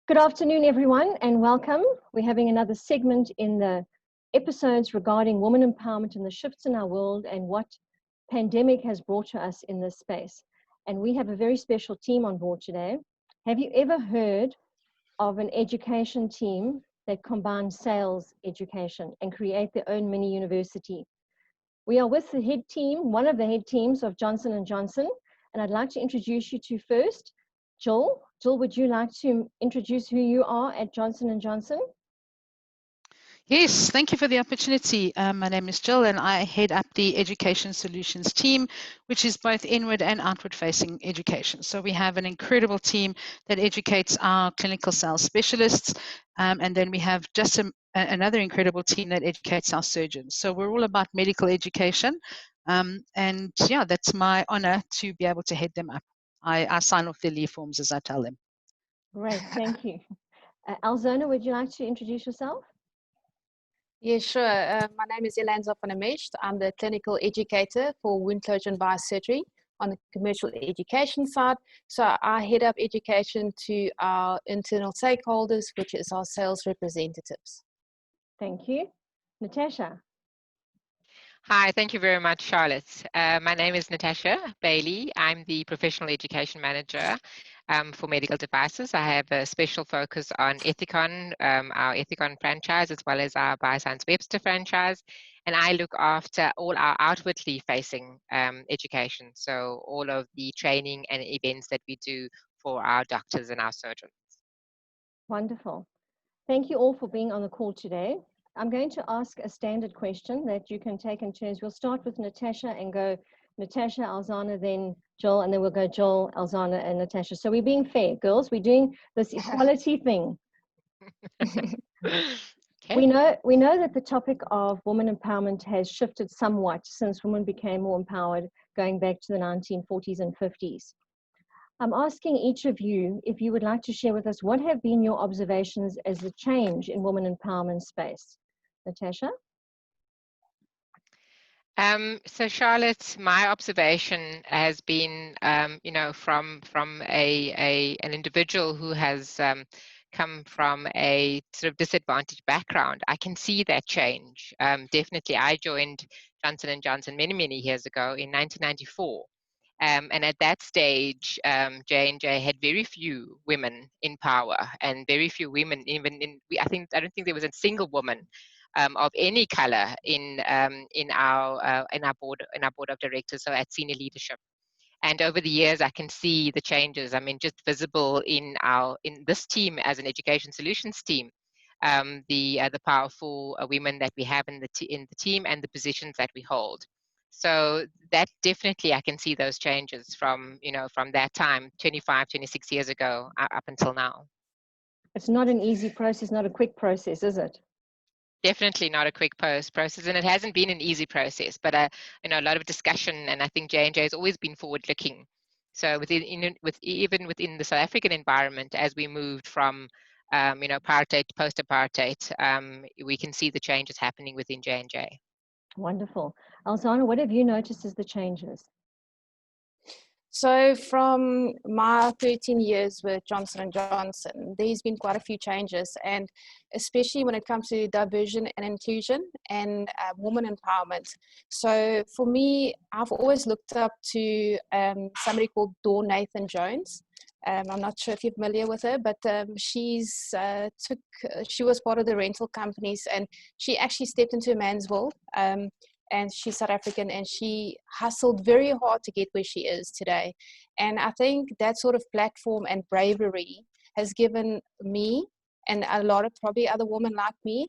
Good afternoon, everyone, and welcome. We're having another segment in the episodes regarding women empowerment and the shifts in our world and what pandemic has brought to us in this space. And we have a very special team on board today. Have you ever heard of an education team that combines sales education and create their own mini university? We are with the head team, one of the head teams of Johnson & Johnson, and I'd like to introduce you to first, Jill. Jill, would you like to introduce who you are at Johnson & Johnson? Yes, thank you for the opportunity. My name is Jill and I head up the Education Solutions team, which is both inward and outward facing education. So we have an incredible team that educates our clinical sales specialists, and then we have just another incredible team that educates our surgeons. So we're all about medical education, and yeah, that's my honor to be able to head them up. I sign off their leave forms as I tell them. Great, thank you. Alzona, would you like to introduce yourself? Yeah, sure. My name is Elanza van der Mescht. I'm the clinical educator for wound closure and biosurgery on the commercial education side. So I head up education to our internal stakeholders, which is our sales representatives. Thank you. Natasha. Hi, thank you very much, Charlotte. My name is Natasha Bailey. I'm the Professional Education Manager for medical devices. I have a special focus on Ethicon, our Ethicon franchise, as well as our Bioscience Webster franchise. And I look after all our outwardly facing education. So all of the training and events that we do for our doctors and our surgeons. Wonderful. Thank you all for being on the call today. I'm going to ask a standard question that you can take in turns. We'll start with Natasha and go Natasha, Alzana, then Joel, and then we'll go Joel, Alzana, and Natasha. So we're being fair, girls. We're doing this equality thing. Okay. We know that the topic of women empowerment has shifted somewhat since women became more empowered, going back to the 1940s and 50s. I'm asking each of you if you would like to share with us what have been your observations as a change in women empowerment space. Natasha? So Charlotte, my observation has been, from an individual who has come from a sort of disadvantaged background. I can see that change. Definitely, I joined Johnson & Johnson many years ago in 1994. And at that stage, J&J had very few women in power, and very few women even I don't think there was a single woman of any color in our board of directors, so at senior leadership. And over the years, I can see the changes. I mean, just visible in this team as an education solutions team, the powerful women that we have in the team and the positions that we hold. So that definitely, I can see those changes from that time, 25, 26 years ago, up until now. It's not an easy process, not a quick process, is it? Definitely not a quick process, and it hasn't been an easy process, but a lot of discussion, and I think J&J has always been forward-looking. So even within the South African environment, as we moved from apartheid to post-apartheid, we can see the changes happening within J&J. Wonderful. Alzana, what have you noticed as the changes? So from my 13 years with Johnson & Johnson, there's been quite a few changes, and especially when it comes to diversity and inclusion and women empowerment. So for me, I've always looked up to somebody called Dawn Nathan Jones. I'm not sure if you're familiar with her, but she was part of the rental companies, and she actually stepped into a man's world. And she's South African, and she hustled very hard to get where she is today. And I think that sort of platform and bravery has given me, and a lot of probably other women like me,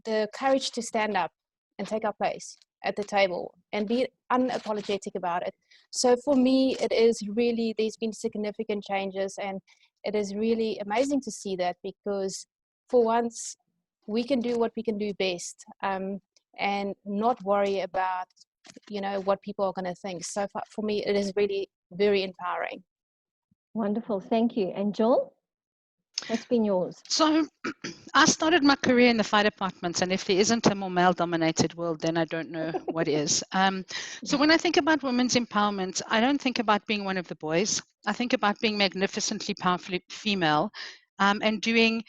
the courage to stand up and take our place at the table and be unapologetic about it. So for me, it is really, there's been significant changes, and it is really amazing to see that, because for once we can do what we can do best. And not worry about, what people are going to think. So for me, it is really very empowering. Wonderful, thank you. And Joel? What's been yours? So I started my career in the fire department, and if there isn't a more male-dominated world, then I don't know what is. So when I think about women's empowerment, I don't think about being one of the boys. I think about being magnificently powerfully female, and doing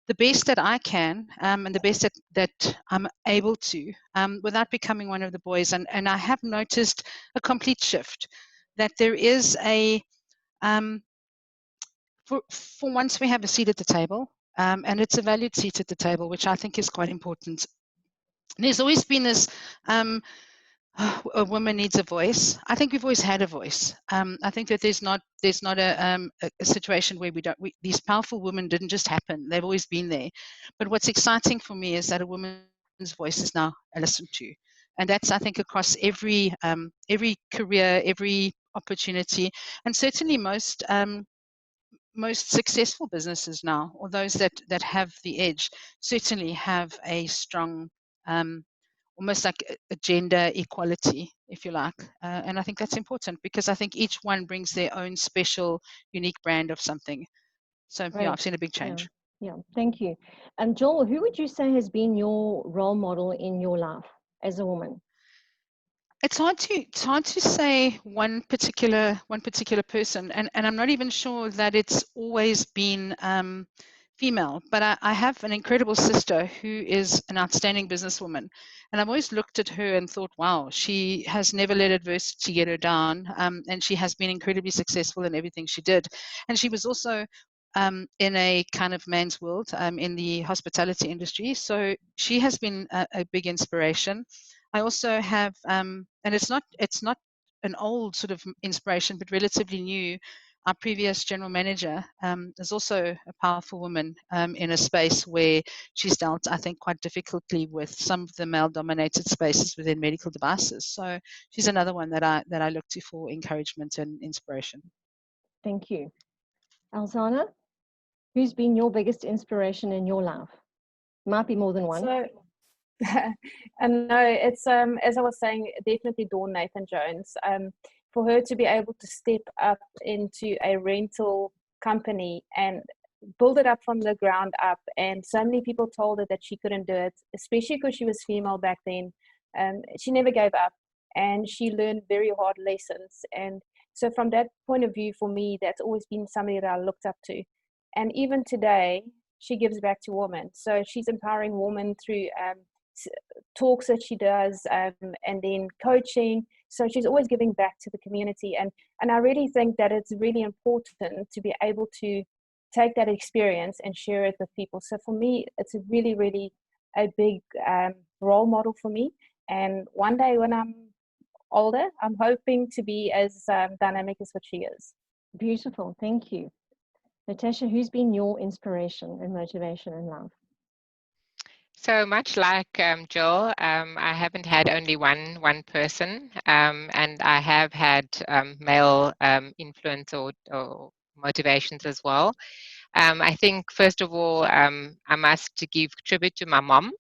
the best that I can, and the best that I'm able to, without becoming one of the boys. And I have noticed a complete shift, that there is a for once we have a seat at the table, and it's a valued seat at the table, which I think is quite important. There's always been this, a woman needs a voice. I think we've always had a voice. I think that there's not a situation where these powerful women didn't just happen. They've always been there. But what's exciting for me is that a woman's voice is now listened to, and that's, I think, across every career, every opportunity, and certainly most successful businesses now, or those that have the edge, certainly have a strong, almost like a gender equality, if you like. And I think that's important, because I think each one brings their own special, unique brand of something. So yeah, I've seen a big change. Yeah, thank you. And Joel, who would you say has been your role model in your life as a woman? It's hard to say one particular person, and I'm not even sure that it's always been female. But I have an incredible sister who is an outstanding businesswoman, and I've always looked at her and thought, wow, she has never let adversity get her down, and she has been incredibly successful in everything she did. And she was also in a kind of man's world, in the hospitality industry, so she has been a big inspiration. I also have, and it's not an old sort of inspiration, but relatively new. Our previous general manager is also a powerful woman, in a space where she's dealt, I think, quite difficultly with some of the male-dominated spaces within medical devices. So she's another one that I look to for encouragement and inspiration. Thank you. Alzana, who's been your biggest inspiration in your life? Might be more than one. So, and no, it's as I was saying, definitely Dawn Nathan Jones. For her to be able to step up into a rental company and build it up from the ground up, and so many people told her that she couldn't do it, especially because she was female back then. She never gave up, and she learned very hard lessons. And so, from that point of view, for me, that's always been somebody that I looked up to. And even today, she gives back to women. So she's empowering women through talks that she does, and then coaching. So she's always giving back to the community. And I really think that it's really important to be able to take that experience and share it with people. So for me, it's a really, really a big role model for me. And one day when I'm older, I'm hoping to be as dynamic as what she is. Beautiful. Thank you. Natasha, who's been your inspiration and motivation in life? So much like Joel, I haven't had only one person, and I have had male influence or motivations as well. I think first of all, I must give tribute to my mom.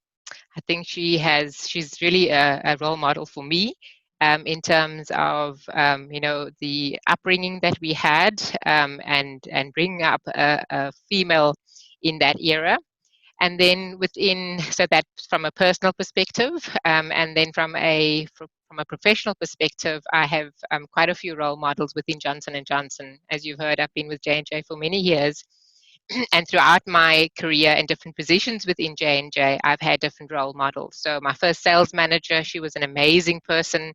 I think she's really a role model for me, in terms of the upbringing that we had, and bringing up a female in that era. And then so that's from a personal perspective, and then from a professional perspective, I have quite a few role models within Johnson & Johnson. As you've heard, I've been with J&J for many years, and throughout my career in different positions within J&J, I've had different role models. So my first sales manager, she was an amazing person.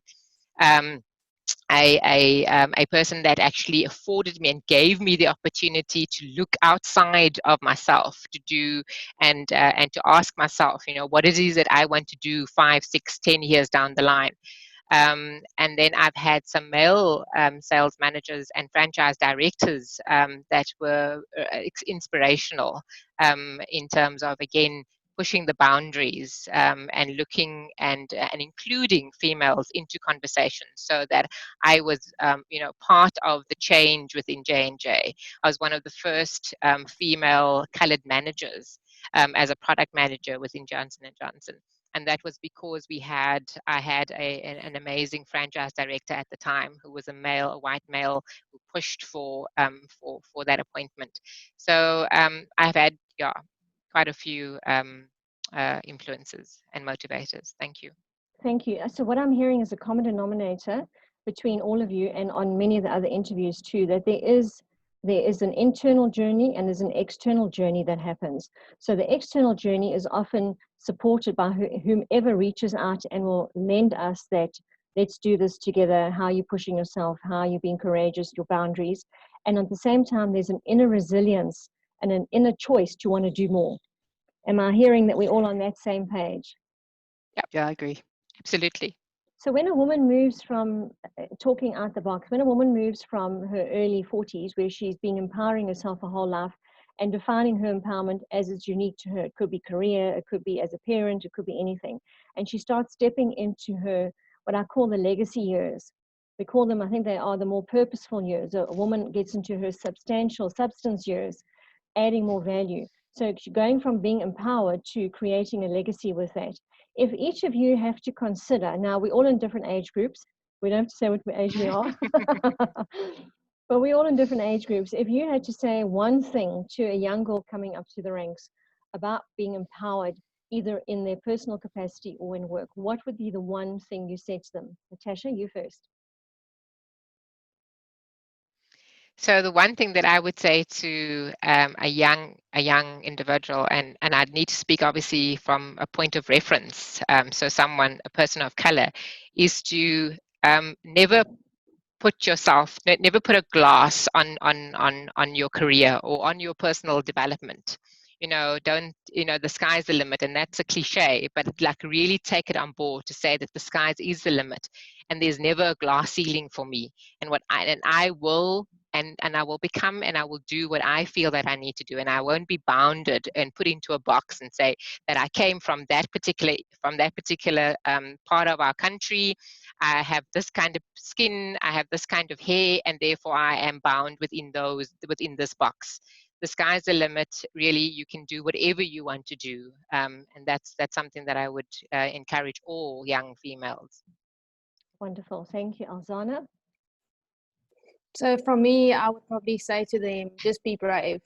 A person that actually afforded me and gave me the opportunity to look outside of myself, to do and to ask myself, what it is that I want to do 5, 6, 10 years down the line. And then I've had some male sales managers and franchise directors that were inspirational, in terms of, again, pushing the boundaries, and looking and including females into conversations, so that I was, part of the change within J&J. I was one of the first female colored managers, as a product manager within Johnson & Johnson. And that was because I had an amazing franchise director at the time who was a white male, who pushed for that appointment. So I've had quite a few influences and motivators. Thank you. Thank you. So what I'm hearing is a common denominator between all of you and on many of the other interviews too, that there is an internal journey and there's an external journey that happens. So the external journey is often supported by whomever reaches out and will lend us that, let's do this together, how are you pushing yourself, how are you being courageous, your boundaries. And at the same time, there's an inner resilience and an inner choice to want to do more. Am I hearing that we're all on that same page? Yeah, I agree. Absolutely. So when a woman moves from talking out the box, when a woman moves from her early 40s, where she's been empowering herself her whole life and defining her empowerment as it's unique to her, it could be career, it could be as a parent, it could be anything. And she starts stepping into her, what I call the legacy years. We call them, I think they are the more purposeful years. A woman gets into her substantial substance years, adding more value. So going from being empowered to creating a legacy with that. If each of you have to consider, now we're all in different age groups. We don't have to say what age we are, but we're all in different age groups. If you had to say one thing to a young girl coming up to the ranks about being empowered, either in their personal capacity or in work, what would be the one thing you said to them? Natasha, you first. So the one thing that I would say to a young individual, and I'd need to speak obviously from a point of reference, so a person of color, is to never put a glass on your career or on your personal development. The sky's the limit, and that's a cliche, but like really take it on board to say that the sky is the limit, and there's never a glass ceiling for me. And I will become, and I will do what I feel that I need to do, and I won't be bounded and put into a box and say that I came from that particular part of our country. I have this kind of skin, I have this kind of hair, and therefore I am bound within this box. The sky's the limit. Really, you can do whatever you want to do, and that's something that I would encourage all young females. Wonderful, thank you. Alzana? So from me, I would probably say to them, just be brave,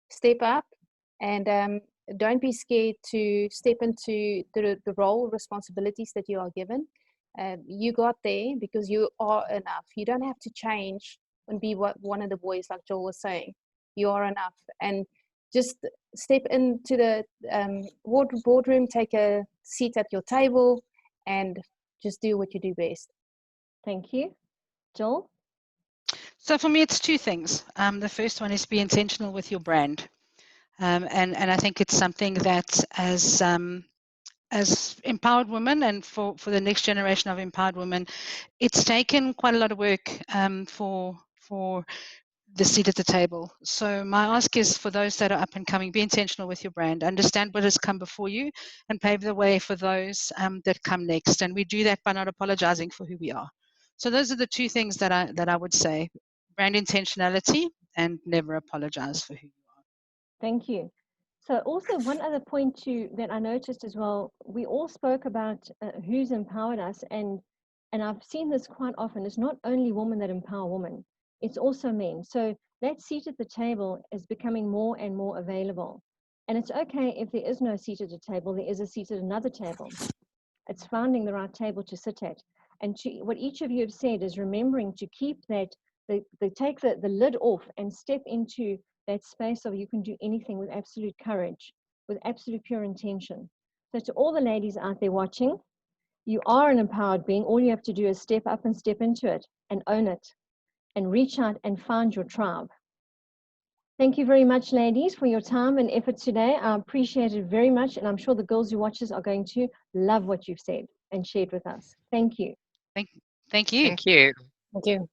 step up, and don't be scared to step into the role, responsibilities that you are given. You got there because you are enough. You don't have to change and be what one of the boys, like Joel was saying. You are enough, and just step into the boardroom, take a seat at your table, and just do what you do best. Thank you. Joel? So for me, it's two things. The first one is be intentional with your brand. And I think it's something that as empowered women and for the next generation of empowered women, it's taken quite a lot of work for the seat at the table. So my ask is for those that are up and coming, be intentional with your brand, understand what has come before you, and pave the way for those that come next. And we do that by not apologizing for who we are. So those are the two things that I would say: brand intentionality and never apologize for who you are. Thank you. So also one other point too that I noticed as well, we all spoke about who's empowered us, and I've seen this quite often. It's not only women that empower women, it's also men. So that seat at the table is becoming more and more available. And it's okay if there is no seat at a table, there is a seat at another table. It's finding the right table to sit at. And what each of you have said is remembering to keep that, take the lid off and step into that space of you can do anything with absolute courage, with absolute pure intention. So to all the ladies out there watching, you are an empowered being. All you have to do is step up and step into it and own it and reach out and find your tribe. Thank you very much, ladies, for your time and effort today. I appreciate it very much, and I'm sure the girls who watch us are going to love what you've said and shared with us. Thank you. Thank you. Thank you. Thank you.